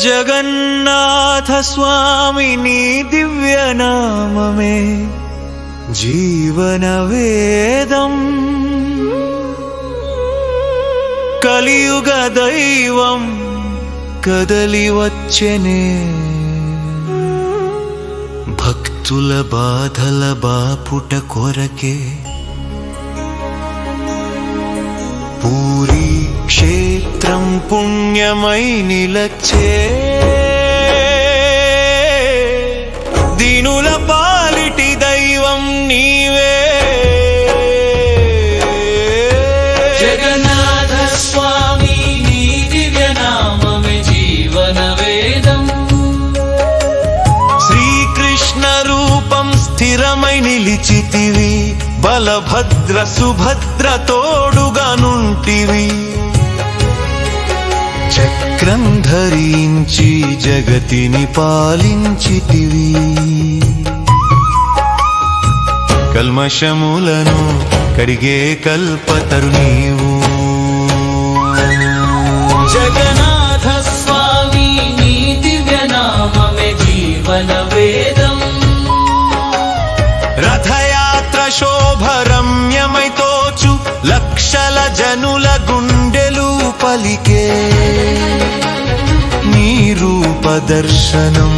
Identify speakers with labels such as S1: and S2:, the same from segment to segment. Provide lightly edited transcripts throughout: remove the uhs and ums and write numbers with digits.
S1: జగన్నాథ స్వామి నీ దివ్యనామమే జీవన వేదం కలియుగ దైవం కదలి వచ్చెనే భక్తుల బాధల బాపుట కొరకే పూరీ క్షేత్రం పుణ్యమై నిలచే దీనుల పాలిటి దైవం నీవే
S2: జగన్నాథ స్వామి నీ దివ్యనామమే జీవన వేదం
S1: శ్రీకృష్ణ రూపం స్థిరమై నిలిచితివి బలభద్ర సుభద్ర తోడుగా నుంటివి చక్రం ధరించి జగతిని పాలించితివి కల్మషములను కడిగే కల్పతరు నీవు
S2: జగన్నాథ స్వామి నీ దివ్యనామమే జీవన వేదం
S1: రథయాత్ర శోభరమ్యమై తోచు లక్షల జనుల గుండెలు పలికే నీ రూప దర్శనం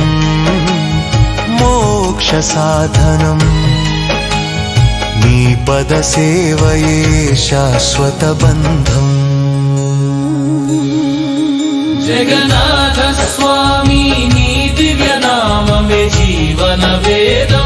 S1: మోక్ష సాధనం నీ పద సేవయే శాశ్వత బంధం
S2: జగన్నాథ స్వామి నీ దివ్యనామమే జీవన వేదం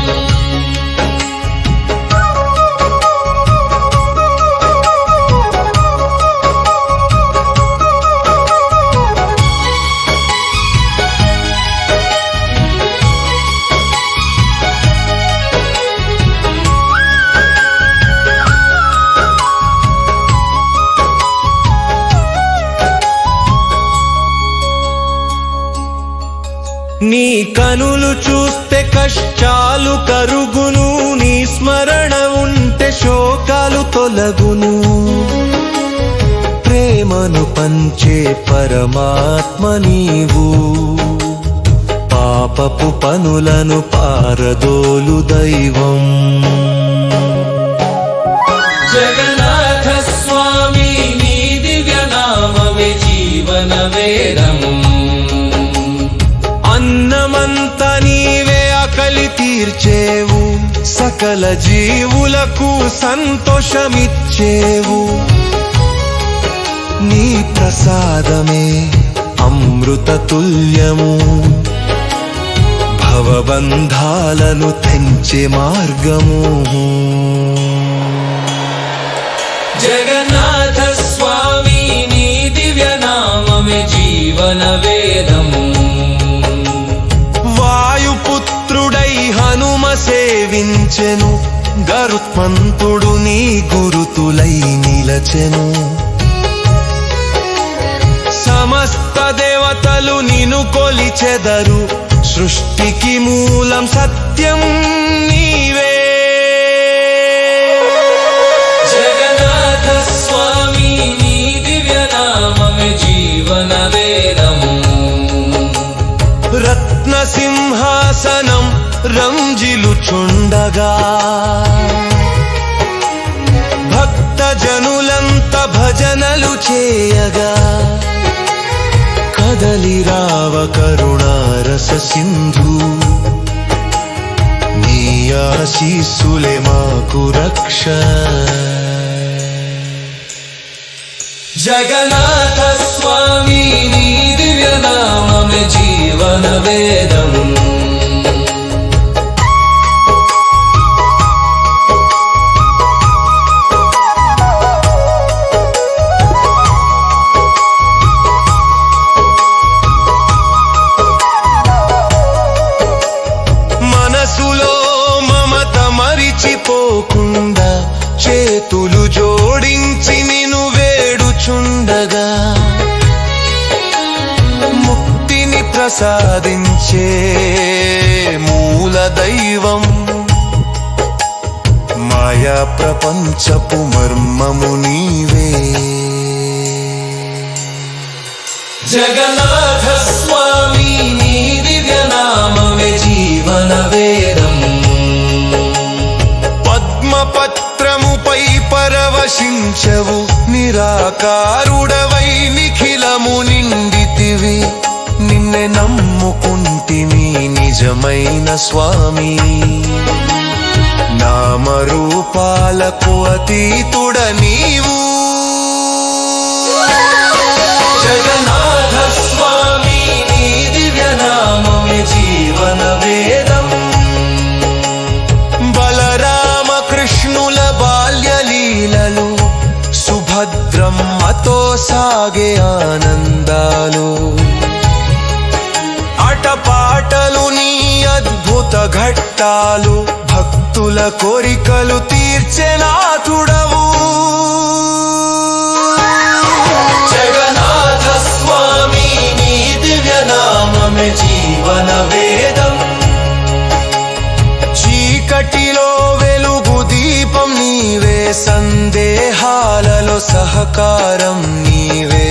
S1: నీ కనులు చూస్తే కష్టాలు కరుగును నీ స్మరణ ఉంటే శోకాలు తొలగును ప్రేమను పంచే పరమాత్మ నీవు పాపపు పనులను పారదోలు దైవం
S2: జగన్నాథ స్వామి నీ దివ్యనామమే జీవన వేదం
S1: అన్నమంత నీవే ఆకలి తీర్చేవు సకల జీవులకు సంతోషమిచ్చేవు నీ ప్రసాదమే అమృత తుల్యము భవబంధాలను తెంచే మార్గము
S2: జగన్నాథ స్వామి నీ దివ్యనామమే జీవన వేదము
S1: వాయుపుత్రుడై హనుమ సేవించెను గరుత్మంతుడు నీ గురుతులై నిలచెను సమస్త దేవతలు నిన్ను కొలిచెదరు సృష్టికి మూలం సత్యం నీవే
S2: జగన్నాథ స్వామి నీ దివ్యనామమే జీవన వేదము
S1: రత్న సింహాసనం రంజిలుచుండగా భక్త జనులంత భజనలు చేయగా కదలి రావ కరుణారస సింధు నీ ఆశీస్సులే మాకు రక్ష
S2: జగన్నాథ స్వామి నీ దివ్యనామమే జీవన వేదం
S1: మనసులో మమత మరిచిపోకుండా చేతులు జోడించి నిన్ను వేడుచుండగా ముక్తిని ప్రసాదించే మూల దైవం మాయా ప్రపంచపు మర్మము నీవే
S2: జగన్నాథ స్వామి నీ దివ్య నామమే జీవన వేదం
S1: పద్మపత్రముపై పరవశించవు నిరాకారుడవై నిఖిలము నిండితివి నిన్నే నమ్ముకుంటిమి నిజమైన స్వామి నామరూపాలకు అతీతుడ నీవు
S2: జగన్నాథ స్వామి నీ దివ్య నామమే జీవన వేదం
S1: బలరామ కృష్ణుల బాల్యలీలలు సుభద్రమ్మతో సాగే ఆనందాలు ఆటపాటలు నీ అద్భుత ఘట్టాలు భక్తుల కోరికలు తీర్చెనాథుడవు
S2: జగన్నాథ స్వామి నీ దివ్య నామమే జీవన వేదం
S1: చీకటిలో వెలుగు దీపం నీవే సందేహాలలో సహకారం నీవే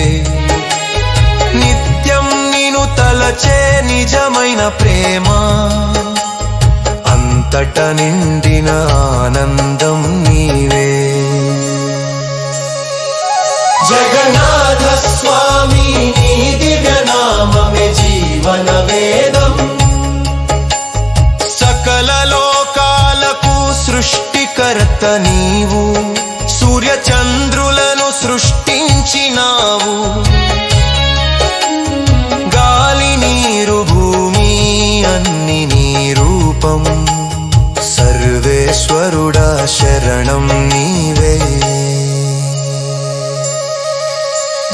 S1: నిత్యం నిన్ను తలచే నిజమైన ప్రేమ అంతట నిండిన ఆనందం నీవే
S2: జగన్నాథ స్వామి నీ దివ్య నామమే జీవన వేదం
S1: సకల లోకాలకు సృష్టికర్త నీవు సూర్య చంద్రులను సృష్టించినావు గాలి నీరు భూమి అన్ని నీ రూపం సర్వేశ్వరుడా శరణం నీవే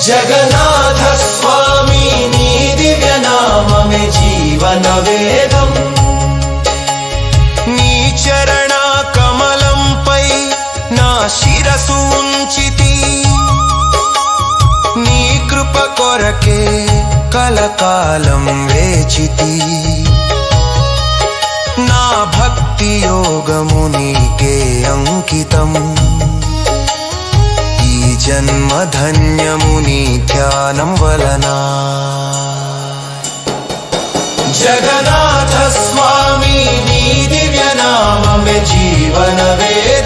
S2: జగన్నాథ స్వామి నీ దివ్య నామమే జీవన వేదం
S1: నీ చరణ కమలంపై నా శిరసు ఉంచితి నీ కృప కొరకే కలకాలం వేచితి నా భక్తి యోగము నీకే అంకితం ఈ జన్మ ధన్యము నీ ధ్యానం వలనా
S2: జగన్నాథ స్వామి నీ దివ్య నామమే జీవన వేదం